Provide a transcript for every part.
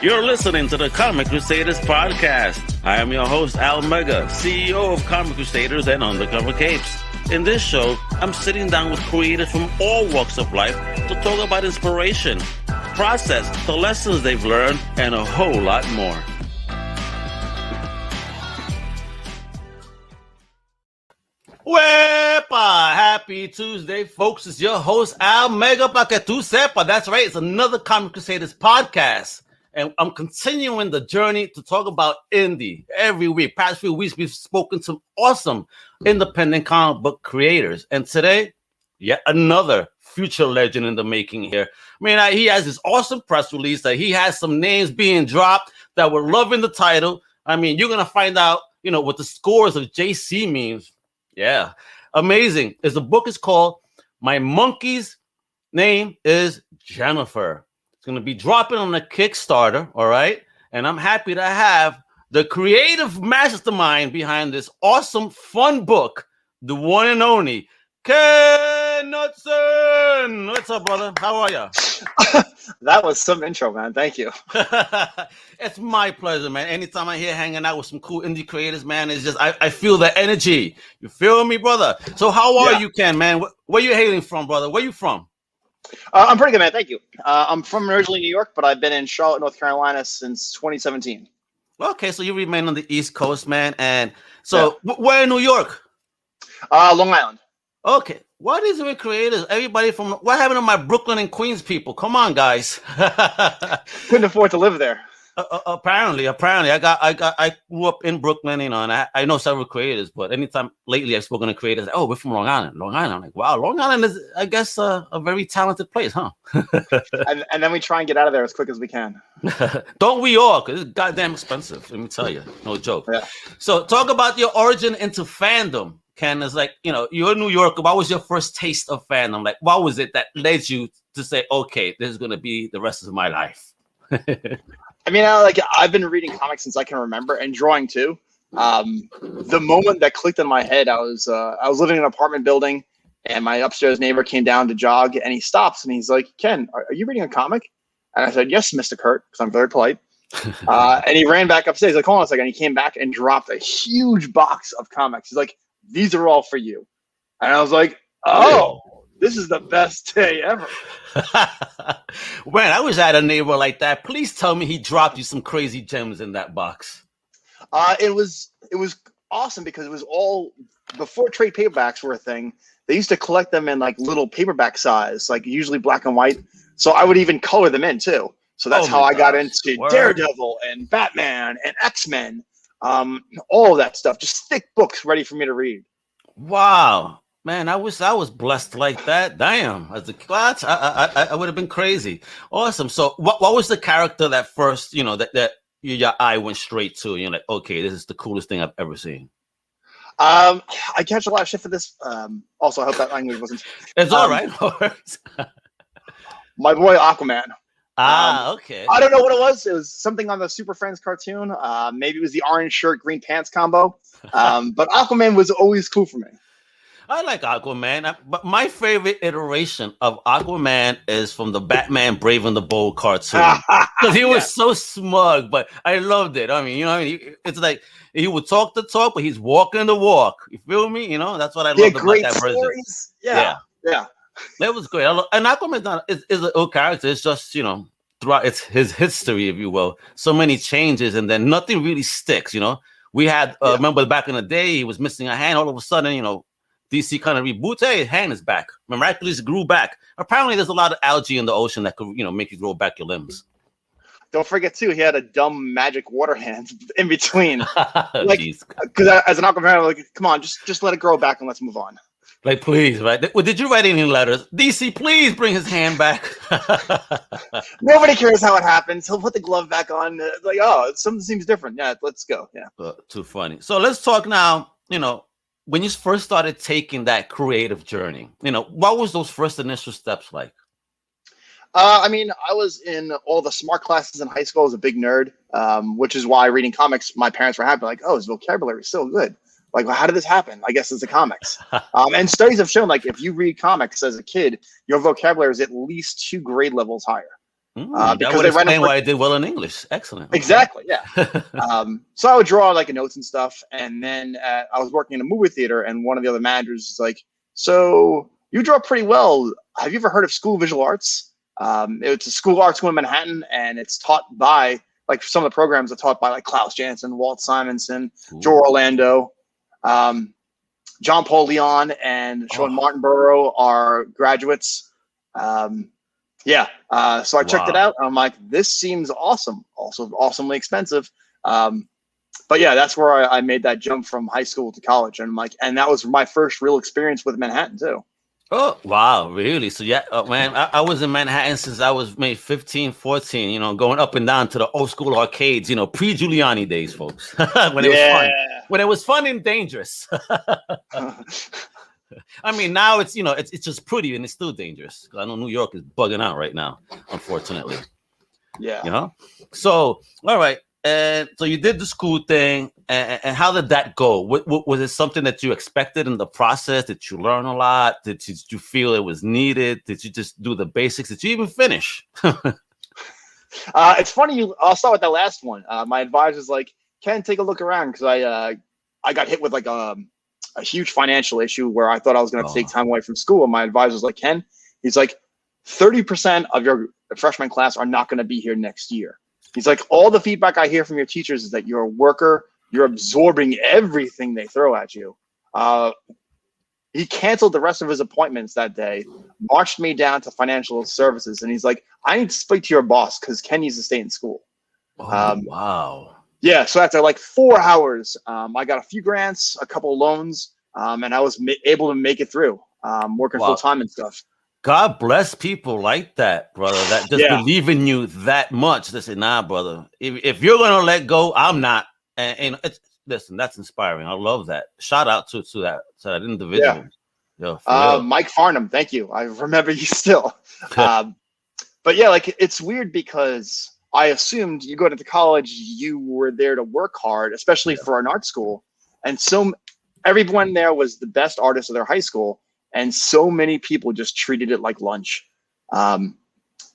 You're listening to the Comic Crusaders podcast. I am your host, Al Mega, CEO of Comic Crusaders and Undercover Capes. In this show, I'm sitting down with creators from all walks of life to talk about inspiration, process, the lessons they've learned, and a whole lot more. Wepa! Happy Tuesday, folks. It's your host, Al Mega, para que tú sepa. That's right. It's another Comic Crusaders podcast. And I'm continuing the journey to talk about indie every week. Past few weeks, we've spoken to awesome independent comic book creators. And today, yet another future legend in the making here. I mean, he has this awesome press release that he has some names being dropped that were loving the title. I mean, you're going to find out, what the scores of JC means. Yeah, amazing. The book is called My Monkey's Name is Jennifer. It's going to be dropping on the Kickstarter, all right? And I'm happy to have the creative mastermind behind this awesome, fun book, the one and only Knudtsen. What's up, brother? How are you? That was some intro, man. Thank you. It's my pleasure, man. Anytime I hear hanging out with some cool indie creators, man, it's just I feel the energy. You feel me, brother? So how are you, Ken, man? Where you hailing from, brother? Where you from? I'm pretty good, man. Thank you. I'm from originally New York, but I've been in Charlotte, North Carolina since 2017. Okay, so you remain on the East Coast, man. And so where in New York? Long Island. Okay. What is it with creators? Everybody from what happened to my Brooklyn and Queens people? Come on, guys. Couldn't afford to live there. Apparently, I grew up in Brooklyn, and I know several creators, but anytime lately I've spoken to creators, oh, we're from Long Island. I'm like, wow, Long Island is, I guess, a very talented place, huh? and then we try and get out of there as quick as we can. Don't we all? Because it's goddamn expensive. Let me tell you, no joke. Yeah. So talk about your origin into fandom. Ken, is like, you're in New York. What was your first taste of fandom? Like, what was it that led you to say, okay, this is going to be the rest of my life? I mean, I've been reading comics since I can remember, and drawing too. The moment that clicked in my head, I was living in an apartment building, and my upstairs neighbor came down to jog, and he stops and he's like, "Ken, are you reading a comic?" And I said, "Yes, Mr. Kurt," because I'm very polite. And he ran back upstairs. He's like, "Hold on a second." He came back and dropped a huge box of comics. He's like, "These are all for you." And I was like, "Oh, this is the best day ever." Man, I wish I had a neighbor like that. Please tell me he dropped you some crazy gems in that box. It was awesome because it was all before trade paperbacks were a thing. They used to collect them in like little paperback size, like usually black and white. So I would even color them in too. So that's how I got into Daredevil and Batman and X-Men. All of that stuff, just thick books ready for me to read. Wow. Man, I wish I was blessed like that. Damn, as a class, I would have been crazy. Awesome. So, what was the character that first, that your eye went straight to? You're like, okay, this is the coolest thing I've ever seen. I catch a lot of shit for this. Also, I hope that language wasn't. It's all right. My boy Aquaman. Okay. I don't know what it was. It was something on the Super Friends cartoon. Maybe it was the orange shirt, green pants combo. But Aquaman was always cool for me. I like Aquaman, but my favorite iteration of Aquaman is from the Batman Brave and the Bold cartoon. Because he was so smug, but I loved it. I mean, it's like he would talk the talk, but he's walking the walk. You feel me? That's what I loved about that version. Yeah. That was great. And Aquaman is an old character. It's just, throughout his history, if you will, so many changes, and then nothing really sticks, We had, remember back in the day, he was missing a hand. All of a sudden, DC kind of reboots. Hey, his hand is back. Miraculously grew back. Apparently, there's a lot of algae in the ocean that could, make you grow back your limbs. Don't forget too, he had a dumb magic water hand in between. Because as an Aquaman, I'm like, come on, just let it grow back and let's move on. Like, please, right? Well, did you write any letters? DC, please bring his hand back. Nobody cares how it happens. He'll put the glove back on. Like, oh, something seems different. Yeah, let's go. Yeah. Too funny. So let's talk now. When you first started taking that creative journey, what was those first initial steps like? I mean, I was in all the smart classes in high school. I was a big nerd, which is why reading comics, my parents were happy. Like, oh, his vocabulary is so good. Like, well, how did this happen? I guess it's the comics. And studies have shown, like, if you read comics as a kid, your vocabulary is at least 2 grade levels higher. That because would they ran explain why I did well in English. Excellent. Okay. Exactly, yeah. So I would draw like notes and stuff, and then I was working in a movie theater, and one of the other managers is like, "So you draw pretty well. Have you ever heard of School of Visual Arts? It's a school art school in Manhattan, and it's taught by like some of the programs are taught by like Klaus Janson, Walt Simonson, Joe Orlando, John Paul Leon, and Sean Martinborough are graduates." So I checked it out. And I'm like, this seems awesome. Also awesomely expensive. But yeah, that's where I made that jump from high school to college. And I'm like, and that was my first real experience with Manhattan too. Oh, wow. Really? So yeah, man, I was in Manhattan since I was maybe 15, 14, you know, going up and down to the old school arcades, you know, pre-Giuliani days, folks, when it was fun, when it was fun and dangerous. I mean, now it's, you know, it's just pretty and it's still dangerous. I know New York is bugging out right now, unfortunately. Yeah. You know? So, all right. And so you did the school thing. And how did that go? Was it something that you expected in the process? Did you learn a lot? Did you feel it was needed? Did you just do the basics? Did you even finish? It's funny. I'll start with that last one. My advisor's like, Ken, take a look around, because I got hit with like a huge financial issue where I thought I was going to take time away from school. And my advisor's like, Ken, he's like, 30% of your freshman class are not going to be here next year. He's like, all the feedback I hear from your teachers is that you're a worker. You're absorbing everything they throw at you. He canceled the rest of his appointments that day, marched me down to financial services. And he's like, I need to speak to your boss because Ken needs to stay in school. Wow. Yeah, so after like 4 hours, I got a few grants, a couple of loans, and I was able to make it through, working full time and stuff. God bless people like that, brother, that just believe in you that much. They say, nah, brother, if you're going to let go, I'm not. And listen, that's inspiring. I love that. Shout out to that individual. Yeah. Mike Farnham, thank you. I remember you still. But yeah, like it's weird because I assumed you go to college, you were there to work hard, especially for an art school. And so everyone there was the best artist of their high school. And so many people just treated it like lunch.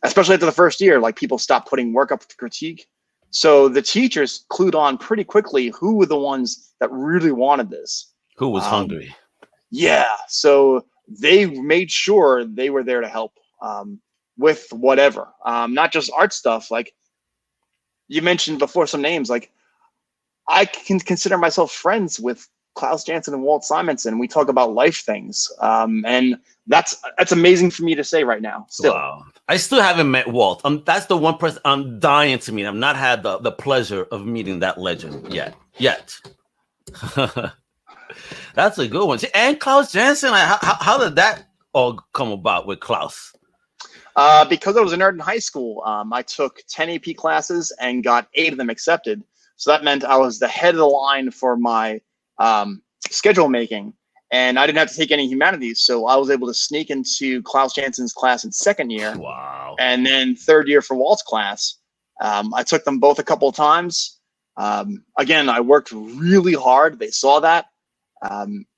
Especially after the first year, like people stopped putting work up to critique. So the teachers clued on pretty quickly who were the ones that really wanted this. Who was hungry. Yeah. So they made sure they were there to help with whatever, not just art stuff. Like you mentioned before, some names, like I can consider myself friends with Klaus Janson and Walt Simonson. We talk about life things. And that's amazing for me to say right now. Still. Wow. I still haven't met Walt. That's the one person I'm dying to meet. I've not had the pleasure of meeting that legend yet. That's a good one. And Klaus Janson, how did that all come about with Klaus? Because I was a nerd in high school, I took 10 AP classes and got 8 of them accepted. So that meant I was the head of the line for my schedule making, and I didn't have to take any humanities. So I was able to sneak into Klaus Janson's class in second year. Wow. And then third year for Walt's class. I took them both a couple of times. Again, I worked really hard. They saw that.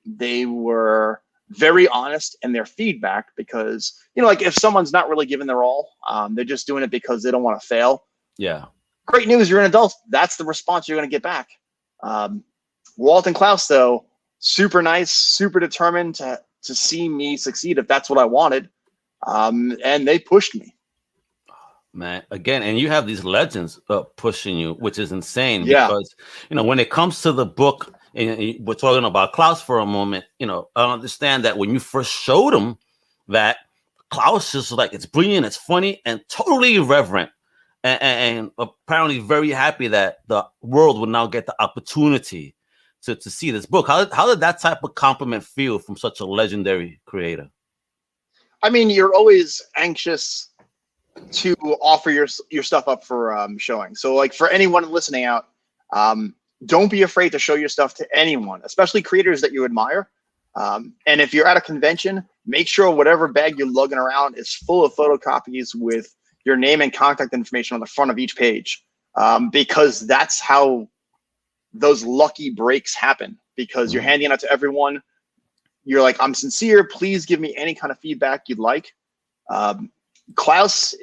They were very honest in their feedback because, you know, like if someone's not really giving their all, they're just doing it because they don't want to fail. Yeah. Great news. You're an adult. That's the response you're going to get back. Walt and Klaus, though, super nice, super determined to see me succeed if that's what I wanted. And they pushed me. Man, again, and you have these legends pushing you, which is insane. Because, you know, when it comes to the book, and we're talking about Klaus for a moment, you know, I understand that when you first showed him that Klaus is like, it's brilliant, it's funny, and totally irreverent. And apparently very happy that the world will now get the opportunity to see this book. How did that type of compliment feel from such a legendary creator? I mean, you're always anxious to offer your stuff up for showing. So like for anyone listening out, don't be afraid to show your stuff to anyone, especially creators that you admire. And if you're at a convention, make sure whatever bag you're lugging around is full of photocopies with your name and contact information on the front of each page, because that's how those lucky breaks happen, because you're handing it out to everyone. You're like, I'm sincere. Please give me any kind of feedback you'd like. Klaus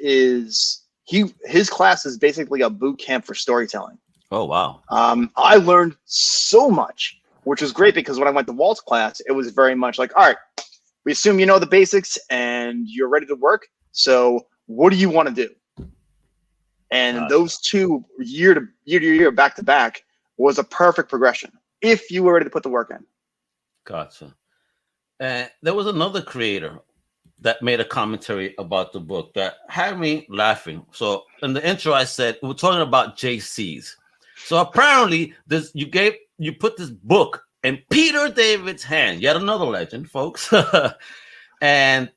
his class is basically a boot camp for storytelling. Oh, wow. I learned so much, which was great because when I went to Walt's class, it was very much like, all right, we assume you know the basics and you're ready to work. So what do you want to do? And those two year to year, back to back, was a perfect progression if you were ready to put the work in. Gotcha. And there was another creator that made a commentary about the book that had me laughing. So in the intro, I said we're talking about JCs. So apparently, you put this book in Peter David's hand. Yet another legend, folks. And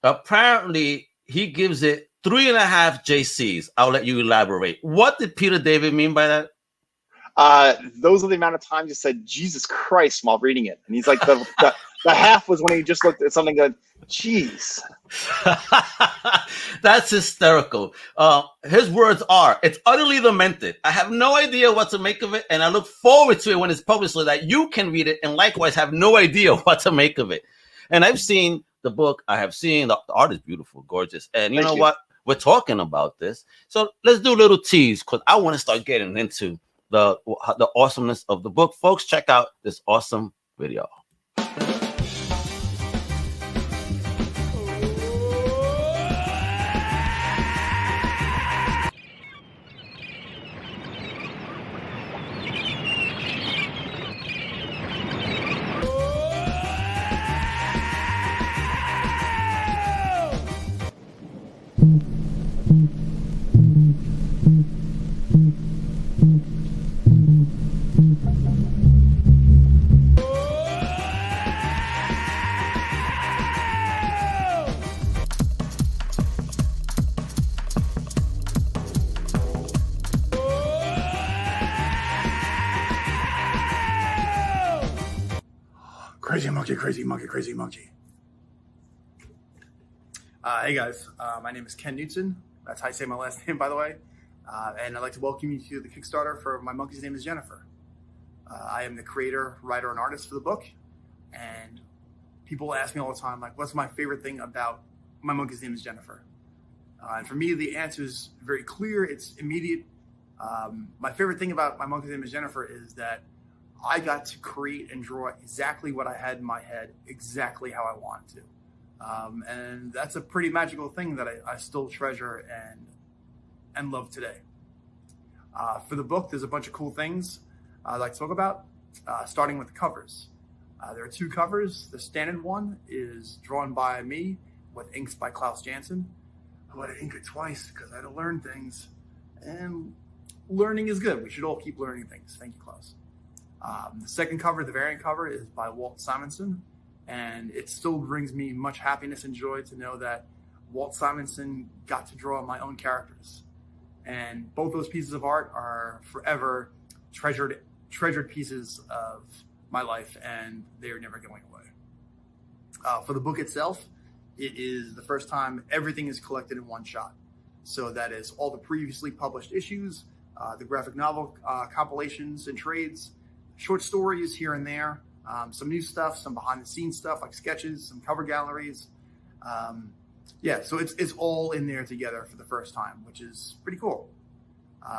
apparently, he gives it 3.5 JCs. I'll let you elaborate. What did Peter David mean by that? Those are the amount of times you said Jesus Christ while reading it, and he's like the half was when he just looked at something that, jeez. That's hysterical. His words are, it's utterly lamented. I have no idea what to make of it, and I look forward to it when it's published so that you can read it and likewise have no idea what to make of it. And I've seen the book. I have seen the art is beautiful, gorgeous. And you know what? We're talking about this. So let's do a little tease because I want to start getting into the awesomeness of the book. Folks, check out this awesome video. Crazy monkey, crazy monkey, crazy monkey. Hey guys, my name is Ken Knudtsen. That's how I say my last name, by the way. And I'd like to welcome you to the Kickstarter for My Monkey's Name is Jennifer. I am the creator, writer, and artist for the book. And people ask me all the time, like, what's my favorite thing about My Monkey's Name is Jennifer? And for me, the answer is very clear. It's immediate. My favorite thing about My Monkey's Name is Jennifer is that I got to create and draw exactly what I had in my head, exactly how I wanted to. And that's a pretty magical thing that I still treasure and love today. For the book, there's a bunch of cool things I'd like to talk about, starting with the covers. There are 2 covers. The standard one is drawn by me with inks by Klaus Janson. I had to ink it twice because I had to learn things. And learning is good. We should all keep learning things. Thank you, Klaus. The second cover, the variant cover, is by Walt Simonson, and it still brings me much happiness and joy to know that Walt Simonson got to draw my own characters. And both those pieces of art are forever treasured pieces of my life, and they're never going away. For the book itself, it is the first time everything is collected in one shot. So that is all the previously published issues, the graphic novel compilations and trades, short stories here and there, some new stuff, some behind the scenes stuff like sketches, some cover galleries. So it's all in there together for the first time, which is pretty cool.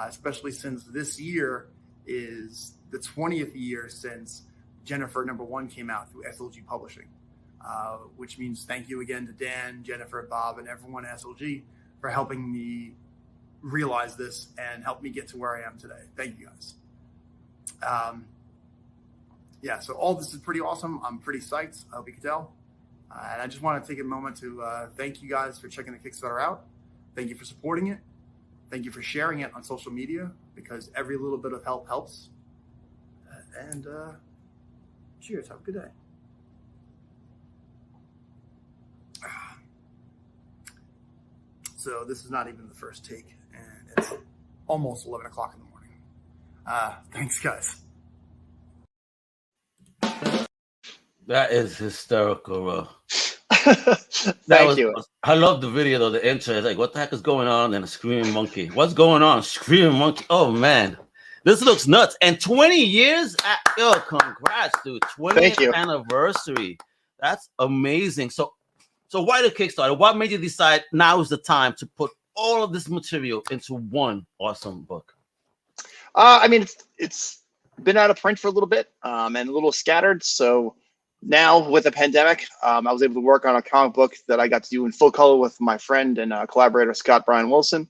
Especially since this year is the 20th year since Jennifer #1 came out through SLG Publishing, which means thank you again to Dan, Jennifer, Bob, and everyone at SLG for helping me realize this and help me get to where I am today. Thank you guys. So all this is pretty awesome. I'm pretty psyched. I hope you can tell. And I just want to take a moment to thank you guys for checking the Kickstarter out. Thank you for supporting it. Thank you for sharing it on social media because every little bit of help helps. And cheers. Have a good day. So this is not even the first take, and it's almost 11 o'clock in the morning. Thanks, guys. That is hysterical. Thank you. I love the video though. The intro is like, what the heck is going on? And a screaming monkey. What's going on? Screaming monkey. Oh man, this looks nuts. And 20 years. Yo, congrats, dude. 20th anniversary. That's amazing. So why the Kickstarter? What made you decide now is the time to put all of this material into one awesome book? I mean, it's been out of print for a little bit, and a little scattered. So now with the pandemic, I was able to work on a comic book that I got to do in full color with my friend and collaborator Scott Brian Wilson.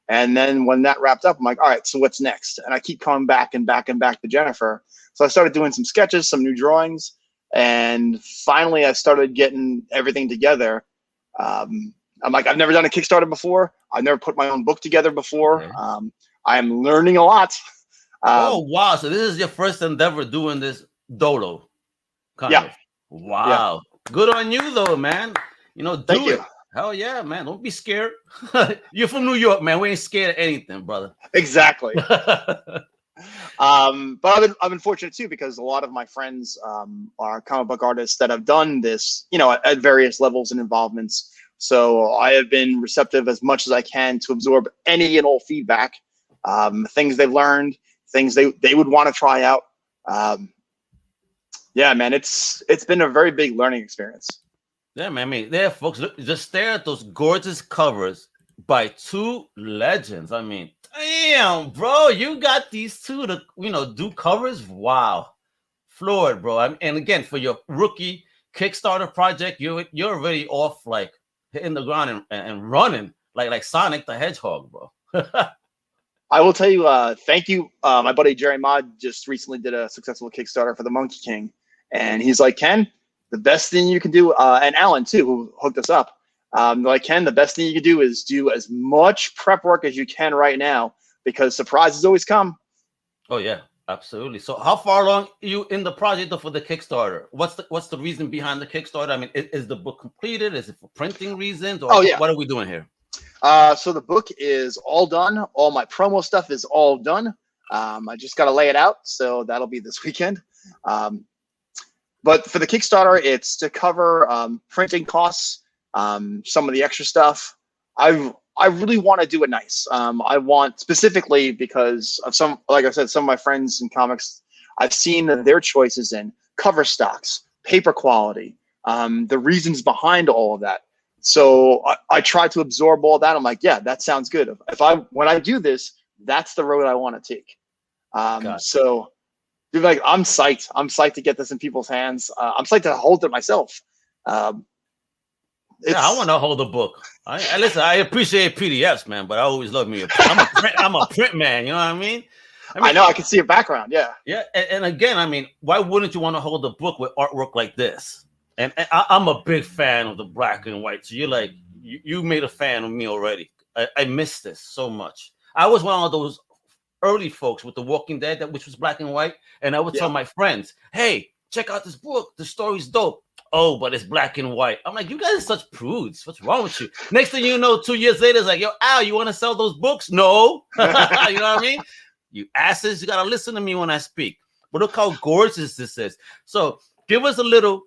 And then when that wrapped up, I'm like, all right, so what's next? And I keep coming back and back and back to Jennifer. So I started doing some sketches, some new drawings, and finally I started getting everything together. I'm like, I've never done a Kickstarter before. I've never put my own book together before. Okay. I'm learning a lot. Oh, wow. So this is your first endeavor doing this dolo. Kind of. Wow. Yeah. Good on you, though, man. You know, do it. Hell yeah, man. Don't be scared. You're from New York, man. We ain't scared of anything, brother. Exactly. But I've been fortunate, too, because a lot of my friends are comic book artists that have done this, you know, at various levels and involvements. So I have been receptive as much as I can to absorb any and all feedback, things they've learned, things they would want to try out. Yeah, man, it's been a very big learning experience. Yeah, man. I mean, there, folks, look, just stare at those gorgeous covers by two legends. I mean, damn, bro, you got these two to, you know, do covers. Wow, floored, bro. And again, for your rookie Kickstarter project, you're already off, like hitting the ground and running like Sonic the Hedgehog, bro. I will tell you, thank you. My buddy Jerry Mod just recently did a successful Kickstarter for the Monkey King, and he's like, Ken, the best thing you can do, and Alan too, who hooked us up. Like, Ken, the best thing you can do is do as much prep work as you can right now, because surprises always come. Oh yeah, absolutely. So how far along are you in the project for the Kickstarter? What's the reason behind the Kickstarter? I mean, is the book completed? Is it for printing reasons? Or what are we doing here? So the book is all done. All my promo stuff is all done. I just got to lay it out. So that'll be this weekend. But for the Kickstarter, it's to cover printing costs, some of the extra stuff. I really want to do it nice. I want, specifically because of some, like I said, some of my friends in comics, I've seen their choices in cover stocks, paper quality, the reasons behind all of that. So I try to absorb all that. I'm like, yeah, that sounds good. When I do this, that's the road I want to take. So, dude, like, I'm psyched. I'm psyched to get this in people's hands. I'm psyched to hold it myself. Yeah, I want to hold a book. Listen, I appreciate PDFs, man, but I always love me. I'm a print man. You know what I mean? I know. I can see your background. Yeah. Yeah, and again, I mean, why wouldn't you want to hold a book with artwork like this? And I'm a big fan of the black and white. So you're like, you made a fan of me already. I miss this so much. I was one of those early folks with The Walking Dead, which was black and white. And I would tell my friends, hey, check out this book. The story's dope. Oh, but it's black and white. I'm like, you guys are such prudes. What's wrong with you? Next thing you know, 2 years later, it's like, yo, Al, you want to sell those books? No. You know what I mean? You asses, you got to listen to me when I speak. But look how gorgeous this is. So give us a little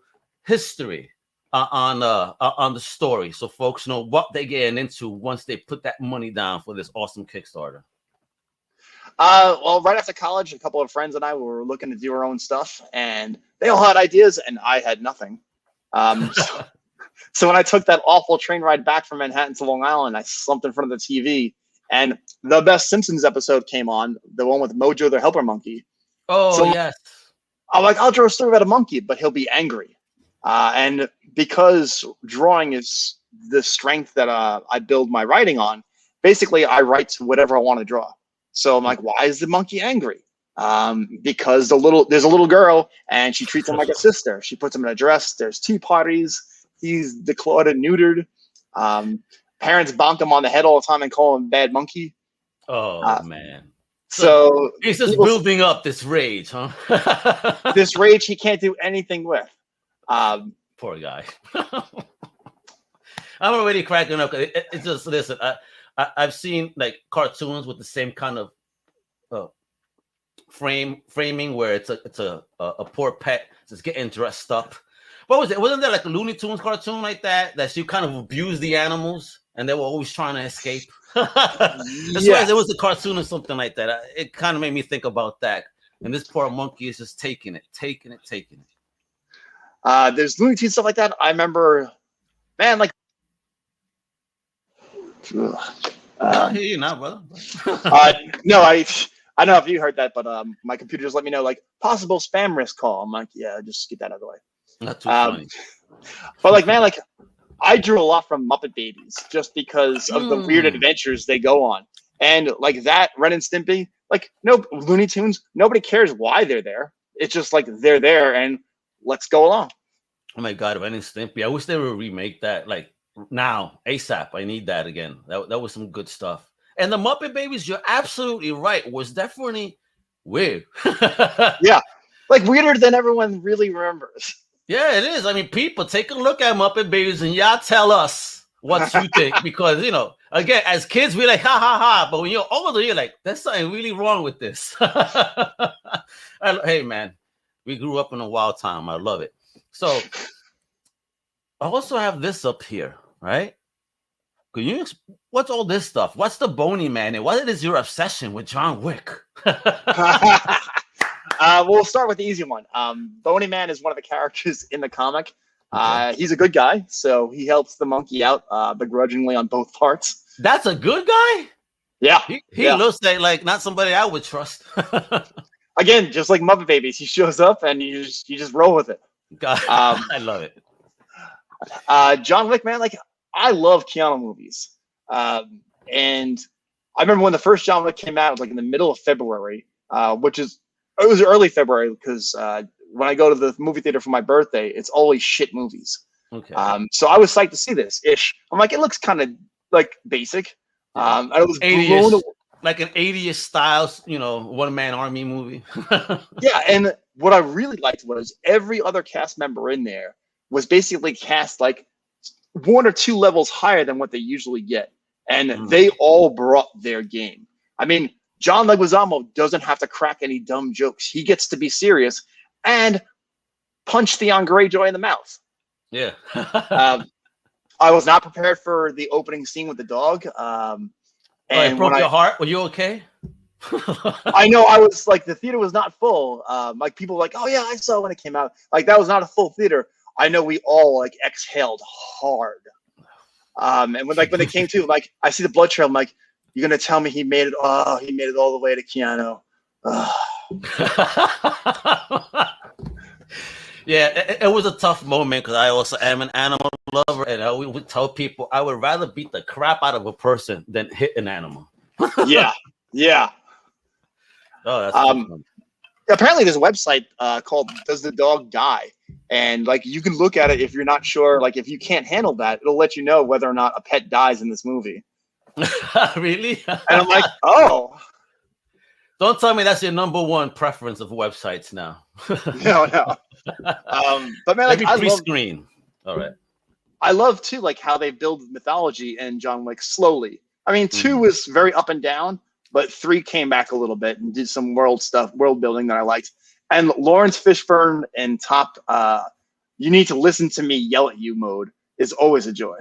history on the story, so folks know what they're getting into once they put that money down for this awesome Kickstarter. Well, right after college, a couple of friends and I were looking to do our own stuff, and they all had ideas, and I had nothing. So when I took that awful train ride back from Manhattan to Long Island, I slumped in front of the TV, and the best Simpsons episode came on, the one with Mojo the Helper Monkey. Oh, so yes. I'm like, I'll draw a story about a monkey, but he'll be angry. And because drawing is the strength that I build my writing on, basically I write whatever I want to draw. So I'm like, why is the monkey angry? Because there's a little girl and she treats him like a sister. She puts him in a dress. There's tea parties. He's declawed and neutered. Parents bonk him on the head all the time and call him bad monkey. Oh, man. So he's just building up this rage, huh? This rage he can't do anything with. Poor guy. I'm already cracking up. It's just, listen, I've seen like cartoons with the same kind of framing where it's a poor pet just getting dressed up. What was it? Wasn't there like a Looney Tunes cartoon like that she kind of abused the animals and they were always trying to escape? That's why there was a cartoon or something like that. It kind of made me think about that. And this poor monkey is just taking it. There's Looney Tunes stuff like that. I remember, man, like, I hear you now, brother. No, I don't know if you heard that, but my computer just let me know like possible spam risk call. I'm like, yeah, just get that out of the way. Not too funny. But like, man, like I drew a lot from Muppet Babies just because of the weird adventures they go on, and like that Ren and Stimpy, like no Looney Tunes, nobody cares why they're there. It's just like they're there, and let's go along. Oh my God, Ren and Stimpy! I wish they would remake that like now ASAP. I need that again. That was some good stuff. And the Muppet Babies, you're absolutely right. Was definitely weird. Yeah, like weirder than everyone really remembers. Yeah, it is. I mean, people take a look at Muppet Babies and y'all tell us what you think, because again, as kids we're like ha ha ha, but when you're older, you're like, there's something really wrong with this. Hey man, we grew up in a wild time. I love it. So I also have this up here, right? What's all this stuff? What's the Bony Man and what is your obsession with John Wick? We'll start with the easy one. Bony Man is one of the characters in the comic. Okay. He's a good guy, so he helps the monkey out begrudgingly on both parts. That's a good guy? Yeah. He looks like not somebody I would trust. Again, just like Muppet Babies, he shows up and you just roll with it. God, I love it. John Wick, man, like I love Keanu movies. And I remember when the first John Wick came out, like in the middle of February, it was early February because when I go to the movie theater for my birthday, it's always shit movies. Okay. So I was psyched to see this ish. I'm like, it looks kind of like basic. I was blown away. Like an 80s styles, one-man army movie. Yeah, and what I really liked was every other cast member in there was basically cast like one or two levels higher than what they usually get. And they all brought their game. I mean, John Leguizamo doesn't have to crack any dumb jokes. He gets to be serious and punch Theon Greyjoy in the mouth. Yeah. I was not prepared for the opening scene with the dog. And it broke your heart? Were you okay? I know. I was like, the theater was not full. Like people were like, oh yeah, I saw when it came out. Like that was not a full theater. I know we all like exhaled hard. And when they came to, like, I see the blood trail. I'm like, you're gonna tell me he made it? Oh, he made it all the way to Keanu. Yeah, it was a tough moment because I also am an animal lover, and I would tell people I would rather beat the crap out of a person than hit an animal. Yeah. Oh, that's apparently there's a website called Does the Dog Die? And like you can look at it if you're not sure, like if you can't handle that, it'll let you know whether or not a pet dies in this movie. Really? And I'm like, oh. Don't tell me that's your number one preference of websites now. No. But man, like, pre-screen. All right. I love too, like how they build mythology in John Wick slowly. I mean, 2 was very up and down, but 3 came back a little bit and did some world building that I liked. And Lawrence Fishburne in top, you need to listen to me yell at you mode is always a joy.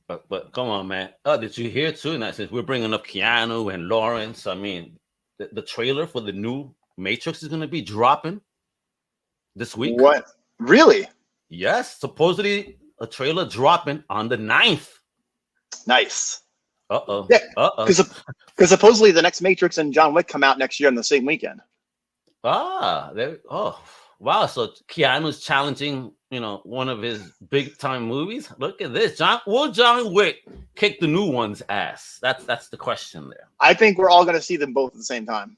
But come on, man. Did you hear too? Now, since we're bringing up Keanu and Lawrence, I mean, the trailer for the new Matrix is going to be dropping this week. What? Really? Yes. Supposedly a trailer dropping on the 9th. Nice. Uh-oh. Yeah. Because supposedly the next Matrix and John Wick come out next year on the same weekend. Wow. So Keanu's challenging, one of his big time movies. Look at this. Will John Wick kick the new one's ass? That's the question there. I think we're all going to see them both at the same time.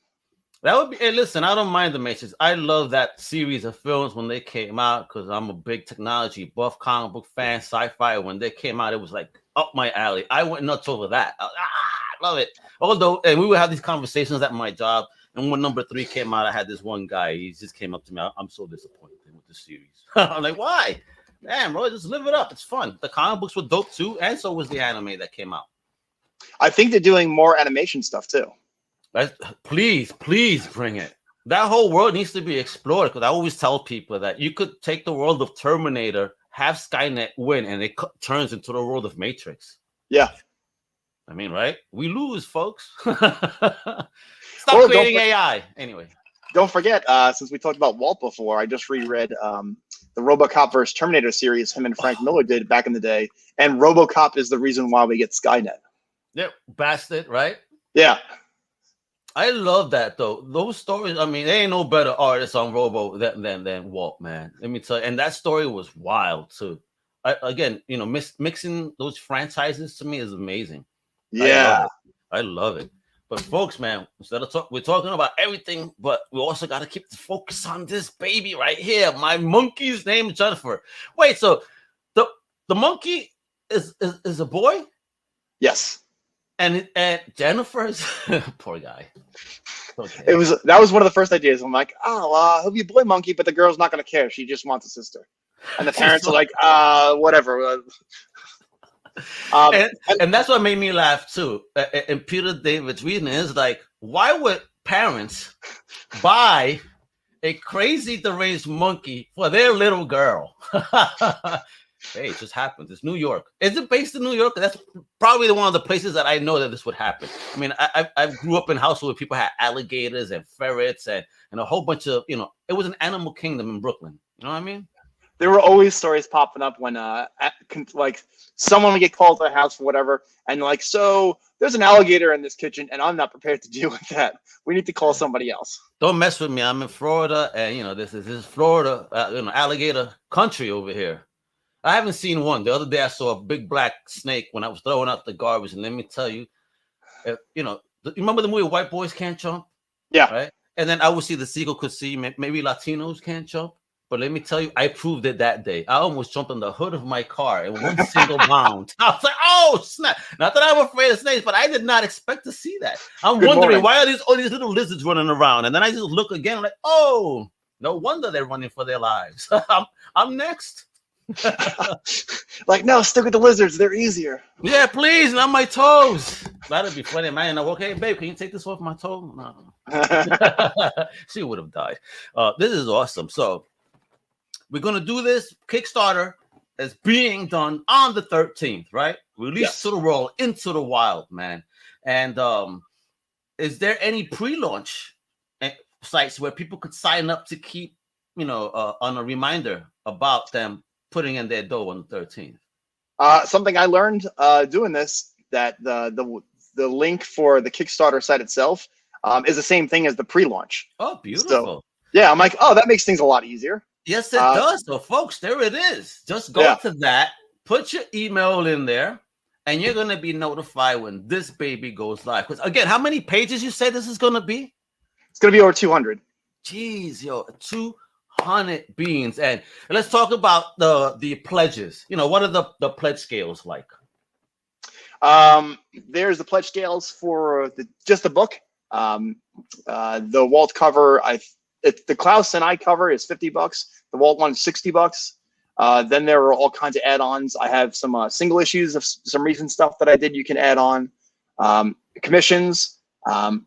That would be. Hey, listen, I don't mind the Matrix. I love that series of films when they came out because I'm a big technology buff, comic book fan, sci-fi. When they came out, it was like up my alley. I went nuts over that. I love it. Although, and we would have these conversations at my job. And when number 3 came out, I had this one guy. He just came up to me. I'm so disappointed with the series. I'm like, why? Man, bro, just live it up. It's fun. The comic books were dope too, and so was the anime that came out. I think they're doing more animation stuff too. Please bring it. That whole world needs to be explored because I always tell people that you could take the world of Terminator, have Skynet win, and it turns into the world of Matrix. Yeah. I mean, right? We lose, folks. Stop creating AI. Anyway. Don't forget, since we talked about Walt before, I just reread the RoboCop vs. Terminator series him and Frank Miller did back in the day. And RoboCop is the reason why we get Skynet. Yep, Bastard, right? Yeah. I love that though. Those stories, I mean, there ain't no better artist on Robo than Walt, man. Let me tell you. And that story was wild too. Again, you know, mixing those franchises to me is amazing. Yeah. I love it. But folks, man, instead of we're talking about everything, but we also got to keep the focus on this baby right here. My monkey's name is Jennifer. Wait, so the monkey is a boy? Yes. And Jennifer's poor guy. Okay. That was one of the first ideas. I'm like, he'll be a boy monkey, but the girl's not going to care. She just wants a sister. And the parents are like, whatever. And that's what made me laugh too. And Peter David's reason is like, why would parents buy a crazy deranged monkey for their little girl? Hey, it just happens. It's New York. Is it based in New York? That's probably one of the places that I know that this would happen. I mean, I grew up in households where people had alligators and ferrets and a whole bunch of, you know, it was an animal kingdom in Brooklyn. You know what I mean? There were always stories popping up when like someone would get called to the house for whatever, and like, so there's an alligator in this kitchen, and I'm not prepared to deal with that. We need to call somebody else. Don't mess with me. I'm in Florida, and you know this is Florida, alligator country over here. I haven't seen one. The other day I saw a big black snake when I was throwing out the garbage, and let me tell you, you remember the movie White Boys Can't Jump? Yeah. Right. And then I would see the seagull could see maybe Latinos can't jump. But let me tell you, I proved it that day. I almost jumped on the hood of my car in one single bound. I was like, oh, snap. Not that I'm afraid of snakes, but I did not expect to see that. I'm wondering, why are all these little lizards running around? And then I just look again, like, oh, no wonder they're running for their lives. I'm next. Like, no, stick with the lizards. They're easier. Yeah, please, not my toes. That'd be funny, man. Okay, babe, can you take this off my toe? No. She would have died. This is awesome. So, we're going to do this Kickstarter as being done on the 13th, right? Released to the world, into the wild, man. And is there any pre-launch sites where people could sign up to keep, on a reminder about them putting in their dough on the 13th? Something I learned doing this, that the link for the Kickstarter site itself is the same thing as the pre-launch. Oh, beautiful. So, yeah, I'm like, oh, that makes things a lot easier. Yes, it does. So, folks, there it is. Just go to that, put your email in there, and you're going to be notified when this baby goes live. Because, again, how many pages you say this is going to be? It's going to be over 200. Jeez, 200 beans. And let's talk about the pledges. What are the pledge scales like? There's the pledge scales for just the book. The Walt cover, the Klaus and I cover is $50. The Walt one's $60. Then there are all kinds of add-ons. I have some single issues of some recent stuff that I did. You can add on commissions. I'm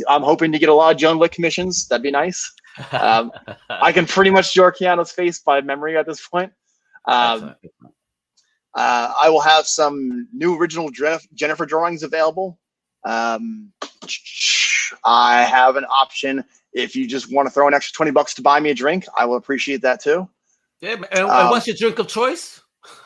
hoping to get a lot of Joan Wick commissions. That'd be nice. I can pretty much draw Keanu's face by memory at this point. I will have some new original Jennifer drawings available. I have an option. If you just want to throw an extra $20 to buy me a drink, I will appreciate that too. Yeah, and what's your drink of choice?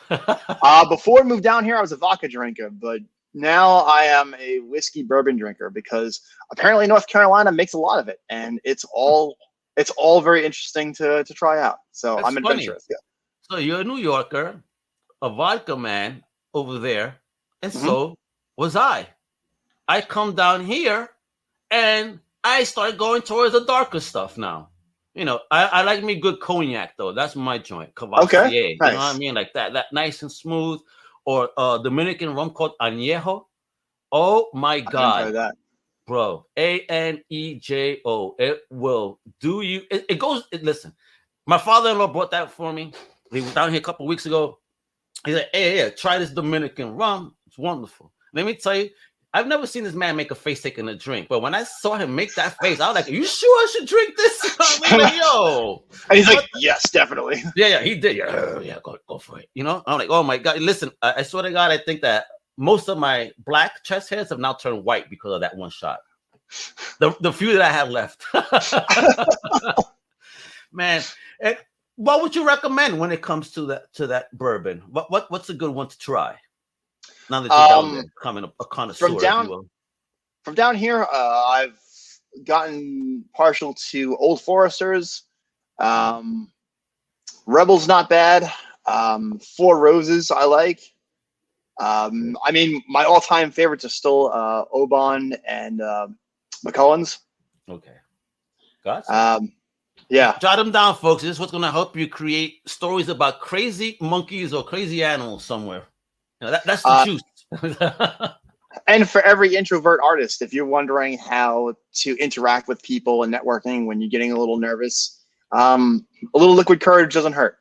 Before I moved down here, I was a vodka drinker, but now I am a whiskey bourbon drinker because apparently North Carolina makes a lot of it, and it's all very interesting to try out. So that's I'm adventurous. Yeah. So you're a New Yorker, a vodka man over there, and so was I. I come down here and I start going towards the darker stuff now. I like me good cognac though. That's my joint. Cavassier. Okay. Nice. You know what I mean? Like that nice and smooth. Or Dominican rum called Añejo. Oh my God. That. Bro. Anejo. It will do you. It goes. Listen, my father-in-law brought that for me. He was down here a couple of weeks ago. He said, hey, try this Dominican rum. It's wonderful. Let me tell you, I've never seen this man make a face taking a drink, but when I saw him make that face, I was like, "Are you sure I should drink this?" I mean, like, yo, and he's like, "Yes, definitely." Yeah, he did. Yeah, go for it. I'm like, "Oh my God!" Listen, I swear to God, I think that most of my black chest hairs have now turned white because of that one shot. The few that I have left, man. What would you recommend when it comes to that bourbon? What's a good one to try? Now that you're down there, becoming a connoisseur, from down, if you will. From down here, I've gotten partial to Old Foresters. Rebel's not bad. Four Roses I like. I mean, my all-time favorites are still Oban and McCullen's. Okay. Gotcha. Yeah. Jot them down, folks. This is what's going to help you create stories about crazy monkeys or crazy animals somewhere. You know, that's the juice. And for every introvert artist, if you're wondering how to interact with people and networking when you're getting a little nervous, a little liquid courage doesn't hurt.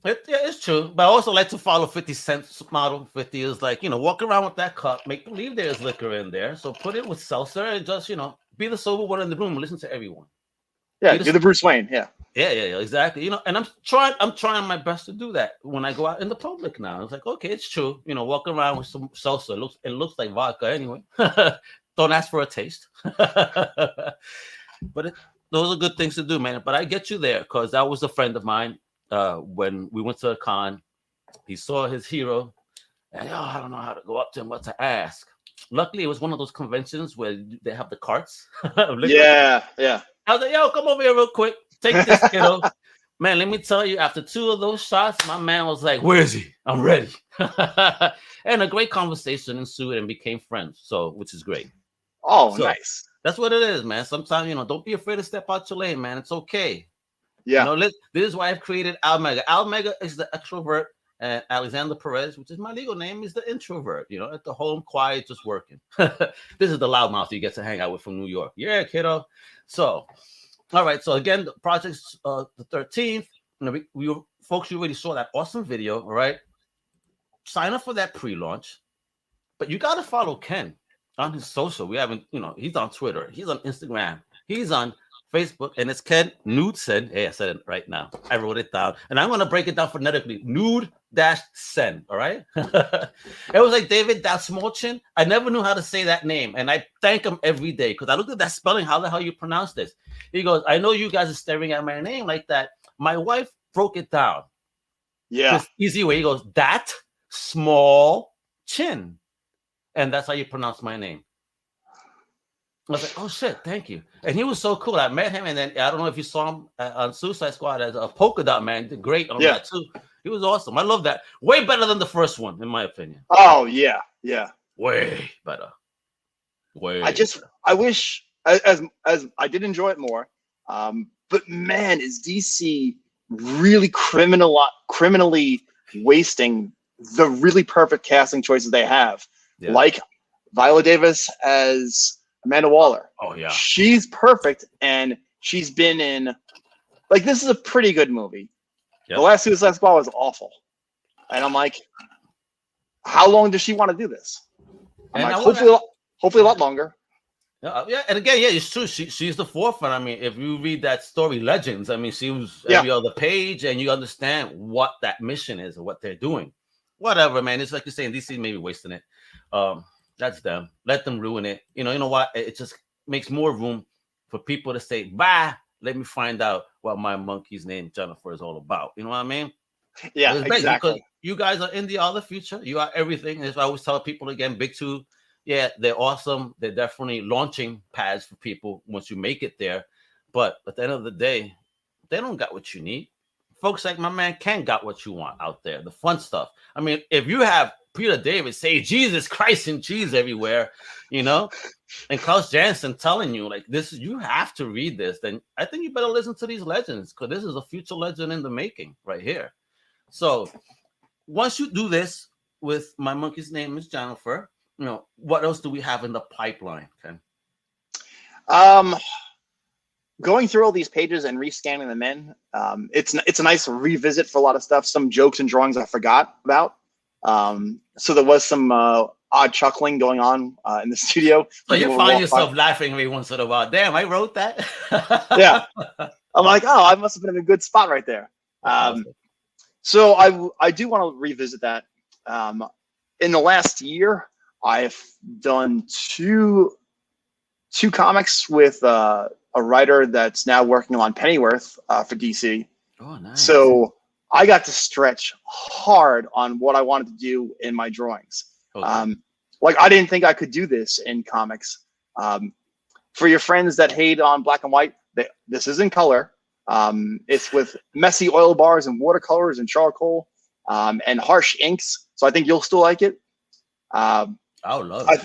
It's true. But I also like to follow 50 Cent's model. 50 is like, you know, walk around with that cup, make believe there's liquor in there. So put it with seltzer and just, you know, be the sober one in the room and listen to everyone. Yeah, you're the Bruce Wayne. Yeah. Yeah, exactly. You know, and I'm trying my best to do that when I go out in the public now. It's like, okay, it's true. You know, walk around with some salsa. It looks like vodka anyway. Don't ask for a taste. But those are good things to do, man. But I get you there because that was a friend of mine when we went to a con. He saw his hero, and I don't know how to go up to him, what to ask. Luckily, it was one of those conventions where they have the carts. Yeah. I was like, yo, come over here real quick. Take this, kiddo. Man, let me tell you, after 2 of those shots, my man was like, where is he? I'm ready. And a great conversation ensued and became friends, which is great. Oh, so, nice. That's what it is, man. Sometimes, you know, don't be afraid to step out your lane, man. It's okay. Yeah. You know, this is why I've created Al Mega. Al Mega is the extrovert, and Alexander Perez, which is my legal name, is the introvert. You know, at the home, quiet, just working. This is the loudmouth you get to hang out with from New York. Yeah, kiddo. So, all right. So again, the project's the 13th. You know, folks, you already saw that awesome video. All right. Sign up for that pre-launch, but you got to follow Ken on his social. We haven't, you know, he's on Twitter, he's on Instagram, he's on Facebook, and it's Ken nude-sen. Hey, I said it right now. I wrote it down, and I'm gonna break it down phonetically. Nude-sen. All right. It was like David Dasmolchin. I never knew how to say that name, and I thank him every day because I looked at that spelling. How the hell you pronounce this? He goes, I know you guys are staring at my name like that. My wife broke it down. Yeah. This easy way. He goes, that small chin, and that's how you pronounce my name. I was like, oh shit, thank you. And he was so cool. I met him, and then I don't know if you saw him on Suicide Squad as a polka dot man. He did great on that too. He was awesome. I love that. Way better than the first one, in my opinion. Oh yeah. Way better. I wish as I did enjoy it more. But man, is DC really criminally wasting the really perfect casting choices they have, like Viola Davis as Amanda Waller. Oh yeah, she's perfect, and she's been in like this is a pretty good movie. Yep. The last Suicide Squad was awful, and I'm like, how long does she want to do this? I'm like, hopefully a lot longer. Yeah, and again, it's true. She's the forefront. I mean, if you read that story, Legends, I mean, she was every other page, and you understand what that mission is or what they're doing. Whatever, man. It's like you're saying, DC may be wasting it. That's them. Let them ruin it. You know what? It just makes more room for people to say, bye, let me find out what my monkey's name, Jennifer, is all about. You know what I mean? Yeah, exactly. Because you guys are in the other future. You are everything. As I always tell people again, Big Two, yeah, they're awesome. They're definitely launching pads for people once you make it there. But at the end of the day, they don't got what you need. Folks like my man Ken got what you want out there, the fun stuff. I mean, if you have Peter David say Jesus Christ and cheese everywhere, you know, and Klaus Janson telling you like this, you have to read this, then I think you better listen to these legends because this is a future legend in the making right here. So once you do this with My Monkey's Name is Jennifer, you know, what else do we have in the pipeline, Ken? Going through all these pages and rescanning them in, it's a nice revisit for a lot of stuff. Some jokes and drawings I forgot about. So there was some odd chuckling going on in the studio. So you find yourself laughing every once in a while. Damn, I wrote that. Yeah. I'm like, oh, I must have been in a good spot right there. So I do want to revisit that. In the last year, I've done two comics with a writer that's now working on Pennyworth for DC. Oh, nice. So I got to stretch hard on what I wanted to do in my drawings. Okay. Like I didn't think I could do this in comics. For your friends that hate on black and white, this is in color. It's with messy oil bars and watercolors and charcoal and harsh inks. So I think you'll still like it. I would love it.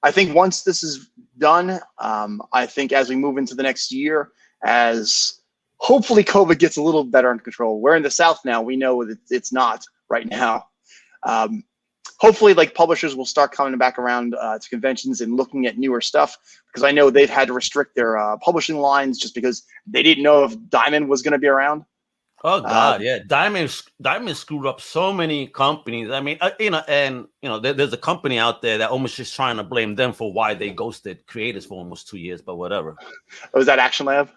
I think once this is done, I think as we move into the next year, as hopefully COVID gets a little better under control. We're in the South now. We know that it's not right now. Hopefully, like publishers will start coming back around to conventions and looking at newer stuff, because I know they've had to restrict their publishing lines just because they didn't know if Diamond was going to be around. Oh God, yeah, Diamond screwed up so many companies. I mean, there's a company out there that almost just trying to blame them for why they ghosted creators for almost 2 years, but whatever. Was that Action Lab?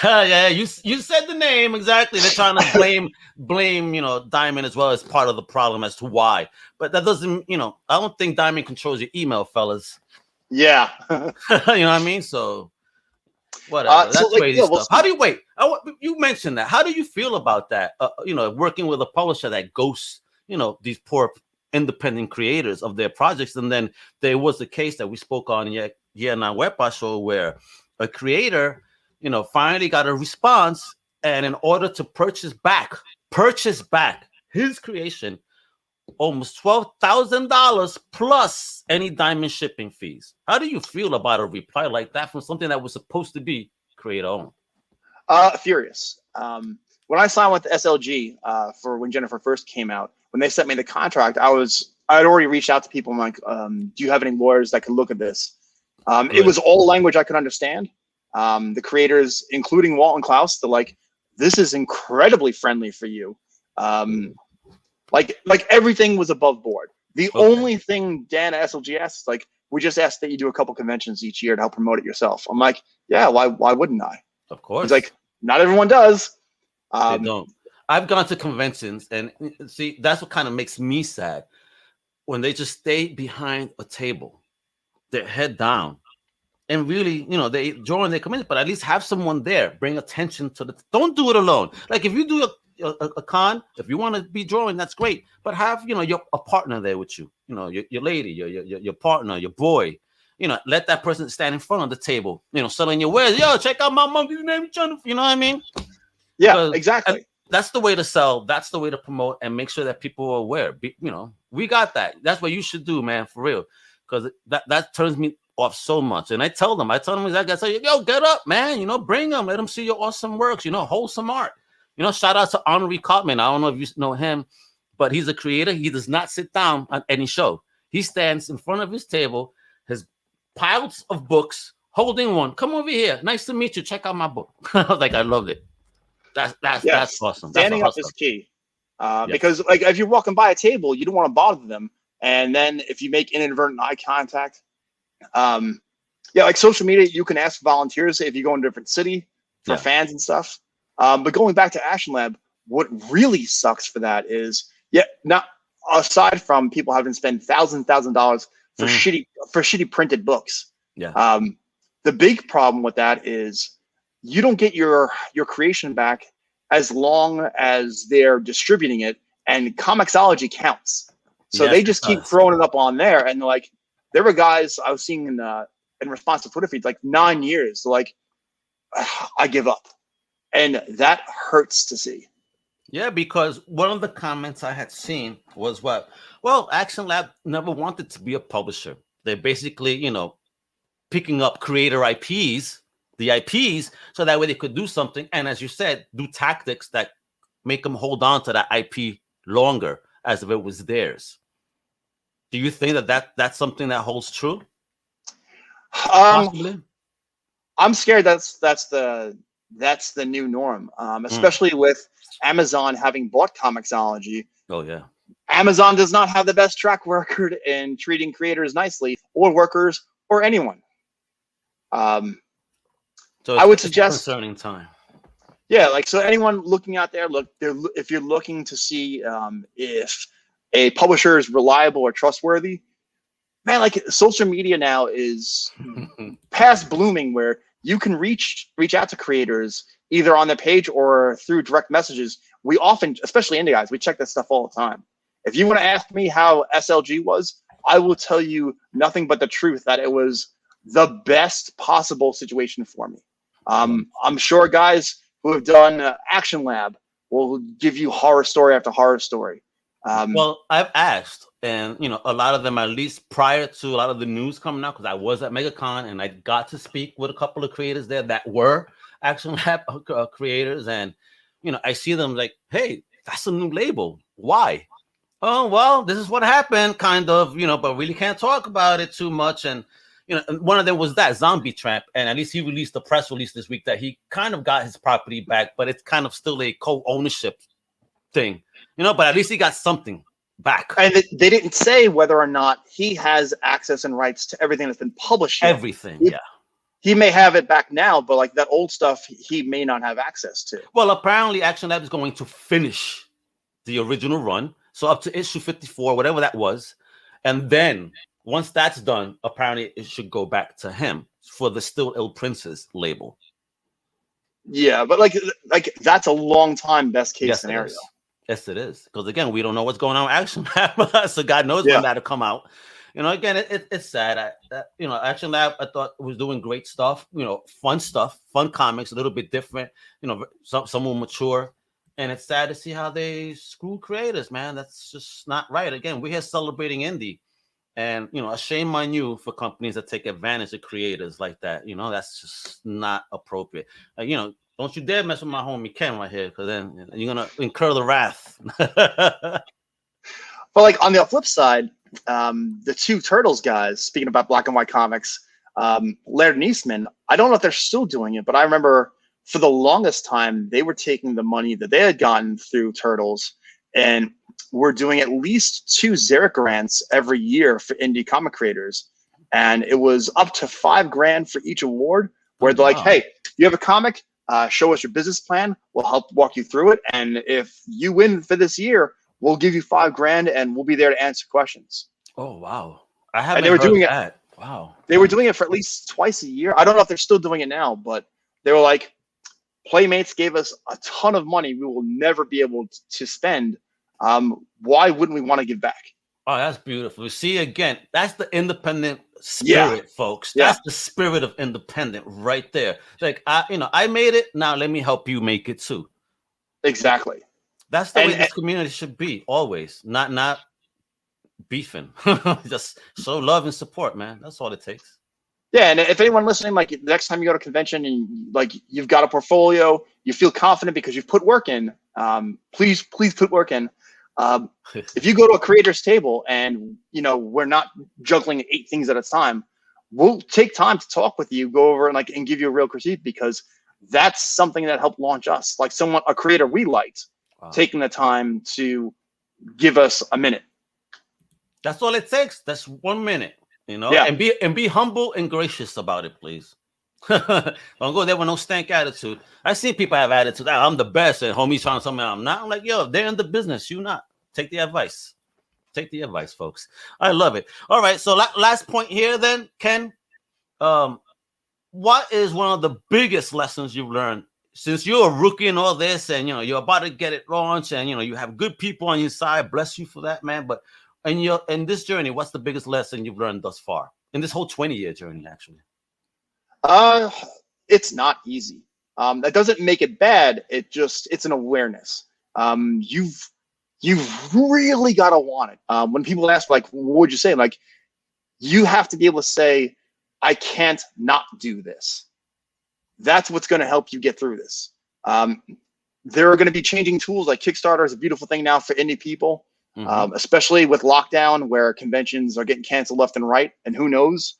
Yeah, you said the name exactly. They're trying to blame Diamond as well as part of the problem as to why. But that doesn't, I don't think Diamond controls your email, fellas. Yeah. You know what I mean? So whatever. That's crazy stuff. How do you wait? You mentioned that. How do you feel about that? Working with a publisher that ghosts, these poor independent creators of their projects. And then there was the case that we spoke on here in our Wepa show where a creator finally got a response, and in order to purchase back his creation, almost $12,000 plus any Diamond shipping fees. How do you feel about a reply like that from something that was supposed to be creator owned? Furious. When I signed with SLG for when Jennifer first came out, when they sent me the contract, I'd already reached out to people. I'm like, do you have any lawyers that could look at this? It was all language I could understand. The creators, including Walt and Klaus, they're like, this is incredibly friendly for you. Like everything was above board. The only thing Dan at SLG asked is like, we just asked that you do a couple conventions each year to help promote it yourself. I'm like, yeah, why wouldn't I? Of course. He's like, not everyone does. They don't. I've gone to conventions, and see, that's what kind of makes me sad. When they just stay behind a table, their head down, and really, they join their community, but at least have someone there, bring attention to the. Don't do it alone. Like if you do a con, if you want to be drawing, that's great. But have a partner there with you. Your lady, your partner, your boy. Let that person stand in front of the table. Selling your wares. Yo, check out my monkey's name, Jennifer. You know what I mean? Yeah, exactly. That's the way to sell. That's the way to promote and make sure that people are aware. We got that. That's what you should do, man, for real. Because that turns me off so much. And I tell them exactly. I say, yo, get up, man. Bring them. Let them see your awesome works. Wholesome art. Shout out to Henri Cotman. I don't know if you know him, but he's a creator. He does not sit down on any show. He stands in front of his table, his piles of books, holding one. Come over here. Nice to meet you. Check out my book. I was like, I loved it. That's awesome. Standing up is key. Because like if you're walking by a table, you don't want to bother them. And then if you make inadvertent eye contact, like social media, you can ask for volunteers if you go in a different city for fans and stuff. But going back to Action Lab, what really sucks for that is, not aside from people having to spend thousands of dollars for shitty printed books. Yeah. The big problem with that is you don't get your creation back as long as they're distributing it, and Comixology counts. So they just keep throwing it up on there, and like there were guys I was seeing in response to Twitter feeds like 9 years. So like, I give up. And that hurts to see. Yeah, because one of the comments I had seen was well, Action Lab never wanted to be a publisher. They're basically, picking up creator IPs, the IPs, so that way they could do something. And as you said, do tactics that make them hold on to that IP longer as if it was theirs. Do you think that's something that holds true? Possibly? I'm scared that's the new norm, especially with Amazon having bought Comixology. Oh, yeah. Amazon does not have the best track record in treating creators nicely or workers or anyone. So I would suggest a concerning time. Yeah, so anyone looking out there, if you're looking to see if a publisher is reliable or trustworthy, man, like social media now is past blooming, where you can reach out to creators either on their page or through direct messages. We often, especially indie guys, we check that stuff all the time. If you want to ask me how SLG was, I will tell you nothing but the truth that it was the best possible situation for me. I'm sure guys who have done Action Lab will give you horror story after horror story. Well, I've asked, and a lot of them, at least prior to a lot of the news coming out, because I was at MegaCon and I got to speak with a couple of creators there that were Action Lab creators, and I see them like, hey, that's a new label. Why? Oh, well, this is what happened, kind of, but really can't talk about it too much. And and one of them was that Zombie Tramp, and at least he released a press release this week that he kind of got his property back, but it's kind of still a co-ownership thing, but at least he got something back. And they didn't say whether or not he has access and rights to everything that's been published. Everything, yeah. He may have it back now, but like that old stuff, he may not have access to. Well, apparently Action Lab is going to finish the original run, so up to issue 54, whatever that was, and then once that's done, apparently it should go back to him for the Still Ill Princess label. Yeah, but like that's a long time best case scenario. Yes, it is. Because again, we don't know what's going on with Action Lab, so God knows when that'll come out. Again, it's sad. Action Lab, I thought was doing great stuff. Fun comics, a little bit different. Some more mature. And it's sad to see how they screw creators, man. That's just not right. Again, we're here celebrating indie. And, a shame on you for companies that take advantage of creators like that. That's just not appropriate. Don't you dare mess with my homie Ken right here, because then you're going to incur the wrath. But like on the flip side, the two Turtles guys, speaking about black and white comics, Laird and Eastman, I don't know if they're still doing it, but I remember for the longest time, they were taking the money that they had gotten through Turtles and we're doing at least 2 Xeric grants every year for indie comic creators. And it was up to $5,000 for each award, where they're like, hey, you have a comic, show us your business plan. We'll help walk you through it. And if you win for this year, we'll give you $5,000 and we'll be there to answer questions. Oh, wow. I haven't heard doing that. Wow. They were doing it for at least twice a year. I don't know if they're still doing it now, but they were like, Playmates gave us a ton of money we will never be able to spend. Why wouldn't we want to give back? Oh, that's beautiful. See, again, that's the independent spirit, folks. That's the spirit of independent right there. Like, I made it. Now let me help you make it too. Exactly. That's the way this community should be always. Not beefing. Just show love and support, man. That's all it takes. Yeah, and if anyone listening, like the next time you go to a convention and like you've got a portfolio, you feel confident because you've put work in, please put work in. If you go to a creator's table and we're not juggling 8 things at a time, we'll take time to talk with you, go over and give you a real critique, because that's something that helped launch us. Like a creator we liked, taking the time to give us a minute. That's all it takes. That's 1 minute. And be humble and gracious about it, please. Don't go there with no stank attitude. I've seen people have attitude. I'm the best, and homies trying to tell me I'm not. I'm like, yo, they're in the business. You not. Take the advice. Take the advice, folks. I love it. All right. So last point here, then, Ken. What is one of the biggest lessons you've learned since you're a rookie in all this, and you're about to get it launched, and you have good people on your side? Bless you for that, man. But in this journey, what's the biggest lesson you've learned thus far in this whole 20-year journey, actually? It's not easy. That doesn't make it bad. It's an awareness. You've really got to want it. When people ask, like, what would you say? Like, you have to be able to say, I can't not do this. That's what's going to help you get through this. There are going to be changing tools. Like Kickstarter is a beautiful thing now for indie people. Especially with lockdown, where conventions are getting canceled left and right, and who knows.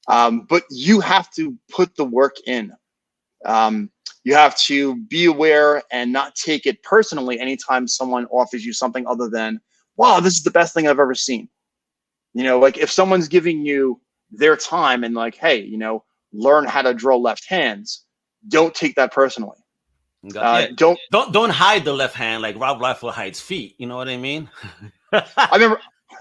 But you have to put the work in. You have to be aware and not take it personally anytime someone offers you something other than, wow, this is the best thing I've ever seen. Like if someone's giving you their time and like, hey, learn how to draw left hands, don't take that personally. Don't hide the left hand like Rob Liefeld hides feet. You know what I mean? I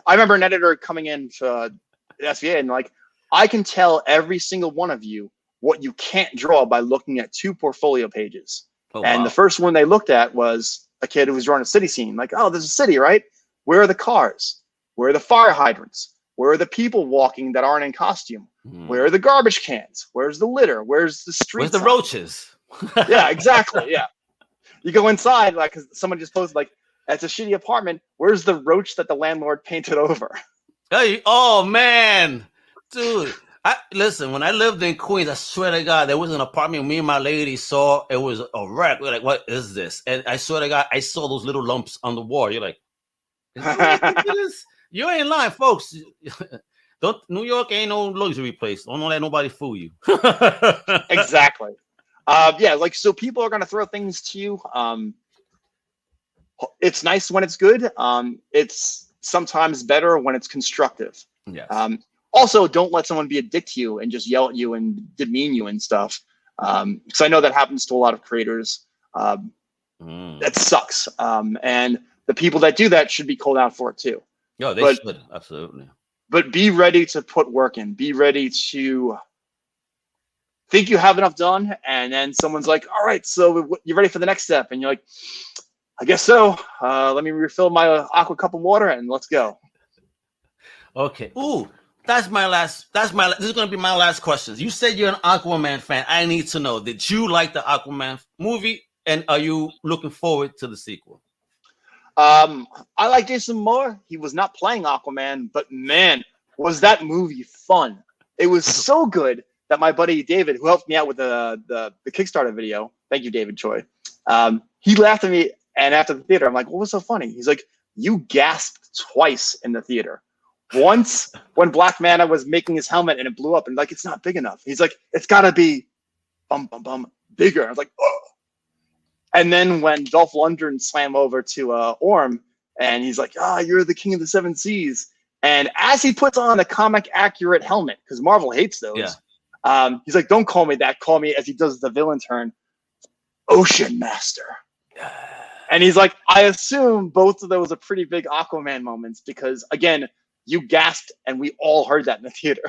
remember an editor coming in to SVA and like, I can tell every single one of you what you can't draw by looking at 2 portfolio pages. The first one they looked at was a kid who was drawing a city scene. Like, oh, there's a city, right? Where are the cars? Where are the fire hydrants? Where are the people walking that aren't in costume? Where are the garbage cans? Where's the litter? Where's the street? Where's the sign? roaches? Yeah, exactly. Yeah. You go inside, like, because someone just posted, like, it's a shitty apartment. Where's the roach that the landlord painted over? Hey, oh man, dude. Listen, when I lived in Queens, I swear to God, there was an apartment me and my lady saw. It was a wreck. We're like, what is this? And I swear to God, I saw those little lumps on the wall. You're like, is that ridiculous? You ain't lying, folks. New York ain't no luxury place. Don't let nobody fool you. Exactly. Yeah, like, so people are gonna throw things to you. It's nice when it's good. It's sometimes better when it's constructive. Yes. Also, don't let someone be a dick to you and just yell at you and demean you and stuff. Because I know that happens to a lot of creators. That sucks. And the people that do that should be called out for it too. Yo, they should, absolutely. But be ready to put work in. Be ready to think you have enough done, and then someone's like, all right, so you ready for the next step? And you're like, I guess so. Let me refill my aqua cup of water and let's go. Okay. Ooh, this is gonna be my last question. You said you're an Aquaman fan. I need to know, did you like the Aquaman movie, and are you looking forward to the sequel? I like Jason Momoa. He was not playing Aquaman, but man, was that movie fun. It was so good that my buddy David, who helped me out with the Kickstarter video, thank you, David Choi, he laughed at me, and after the theater, I'm like, what was so funny? He's like, you gasped twice in the theater. Once when Black Manta was making his helmet and it blew up, and like, it's not big enough. He's like, it's gotta be bigger. I was like, oh. And then when Dolph Lundgren swam over to Orm, and he's like, you're the king of the seven seas. And as he puts on a comic accurate helmet, because Marvel hates those, he's like, don't call me that. Call me, as he does the villain turn, Ocean Master. And he's like, I assume both of those are pretty big Aquaman moments, because again, you gasped and we all heard that in the theater.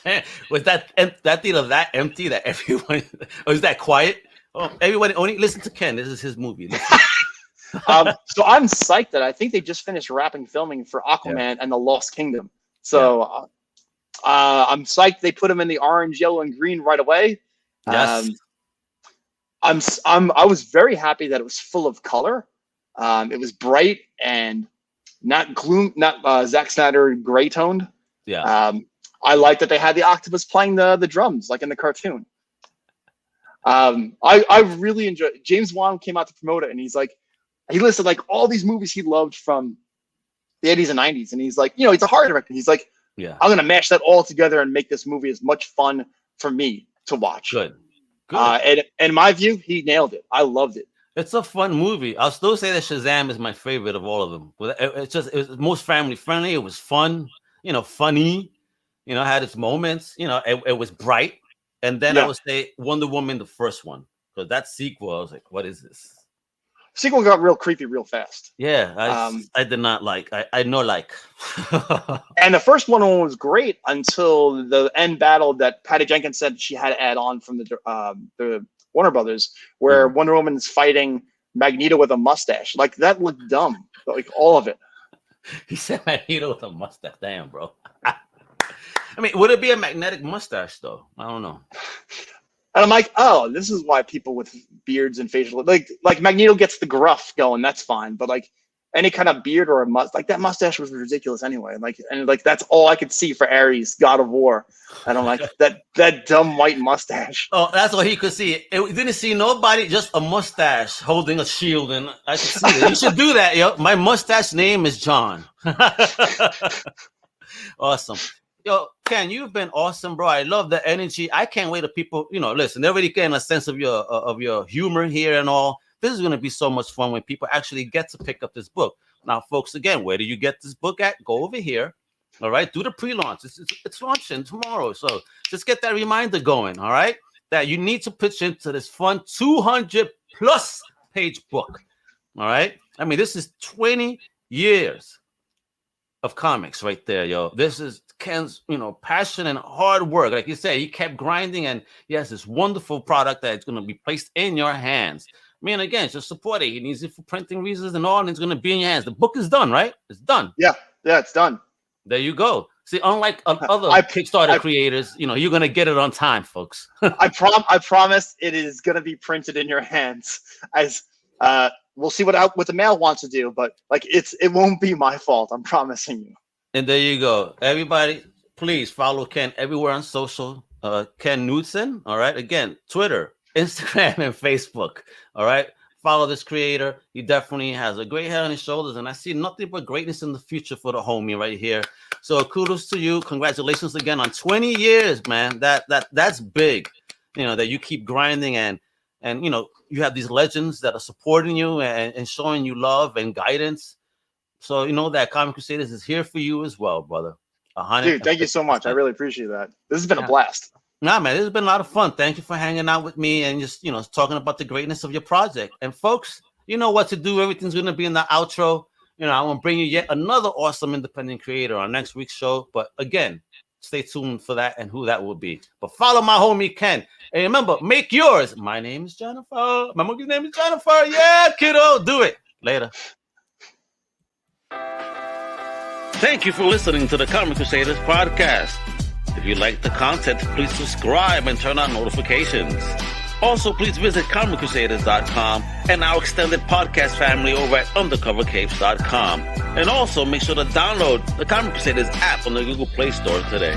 Damn. Was that theater that empty that everyone, or was that quiet? Oh, everybody only listen to Ken. This is his movie. So I'm psyched that I think they just finished wrapping filming for Aquaman and the Lost Kingdom. So I'm psyched they put him in the orange, yellow, and green right away. Yes. I was very happy that it was full of color. It was bright and not Zack Snyder gray toned. Yeah. I like that they had the octopus playing the drums like in the cartoon. I really enjoyed it. James Wan came out to promote it, and he listed like all these movies he loved from the 80s and 90s, and he's like, he's a horror director. He's like, I'm gonna mash that all together and make this movie as much fun for me to watch. Good. And in my view, he nailed it. I loved it. It's a fun movie. I'll still say that Shazam is my favorite of all of them. It was most family friendly. It was fun, funny, had its moments, it was bright. And then I would say Wonder Woman, the first one. So that sequel, I was like, what is this? Sequel got real creepy real fast. Yeah, I did not like. I know like. And the first one was great until the end battle that Patty Jenkins said she had to add on from the Warner Brothers, where Wonder Woman is fighting Magneto with a mustache. Like, that looked dumb. Like, all of it. He said Magneto with a mustache. Damn, bro. I mean, would it be a magnetic mustache though? I don't know. And I'm like, oh, this is why people with beards and facial like Magneto gets the gruff going, that's fine. But like any kind of beard or a like that mustache was ridiculous anyway. Like that's all I could see for Ares, God of War. And I'm like, that dumb white mustache. Oh, that's what he could see. It didn't see nobody, just a mustache holding a shield, and I could see that. You should do that, yo. My mustache name is John. Awesome. Yo, Ken, you've been awesome, bro. I love the energy. I can't wait to people, listen, they're already getting a sense of your humor here and all. This is going to be so much fun when people actually get to pick up this book. Now, folks, again, where do you get this book at? Go over here. All right. Do the pre-launch. It's launching tomorrow. So just get that reminder going. All right. That you need to pitch into this fun 200+ page book. All right. I mean, this is 20 years of comics right there, yo. This is Ken's, passion and hard work. Like you said, he kept grinding, and he has this wonderful product that's going to be placed in your hands. I mean, again, just support it. He needs it for printing reasons and all, and it's going to be in your hands. The book is done, right? It's done. Yeah, it's done. There you go. See, unlike other Kickstarter creators, you're gonna get it on time, folks. I promise it is gonna be printed in your hands. As we'll see what the mail wants to do, but it won't be my fault. I'm promising you. And there you go, everybody. Please follow Ken everywhere on social. Ken Knudtsen. All right. Again, Twitter, Instagram, and Facebook. All right. Follow this creator. He definitely has a great head on his shoulders, and I see nothing but greatness in the future for the homie right here. So kudos to you. Congratulations again on 20 years, man. That's big. That you keep grinding and you have these legends that are supporting you and showing you love and guidance. So that Comic Crusaders is here for you as well, brother. Dude, thank you so much. I really appreciate that. This has been a blast. Nah, man, this has been a lot of fun. Thank you for hanging out with me and just, talking about the greatness of your project. And folks, you know what to do. Everything's going to be in the outro. I want to bring you yet another awesome independent creator on next week's show. But again, stay tuned for that and who that will be. But follow my homie, Ken. And remember, make yours. My name is Jennifer. My monkey's name is Jennifer. Yeah, kiddo. Do it. Later. Thank you for listening to the Comic Crusaders podcast. If you like the content, please subscribe and turn on notifications. Also, please visit comiccrusaders.shop and our extended podcast family over at undercovercapes.com. And also make sure to download the Comic Crusaders app on the Google Play Store today.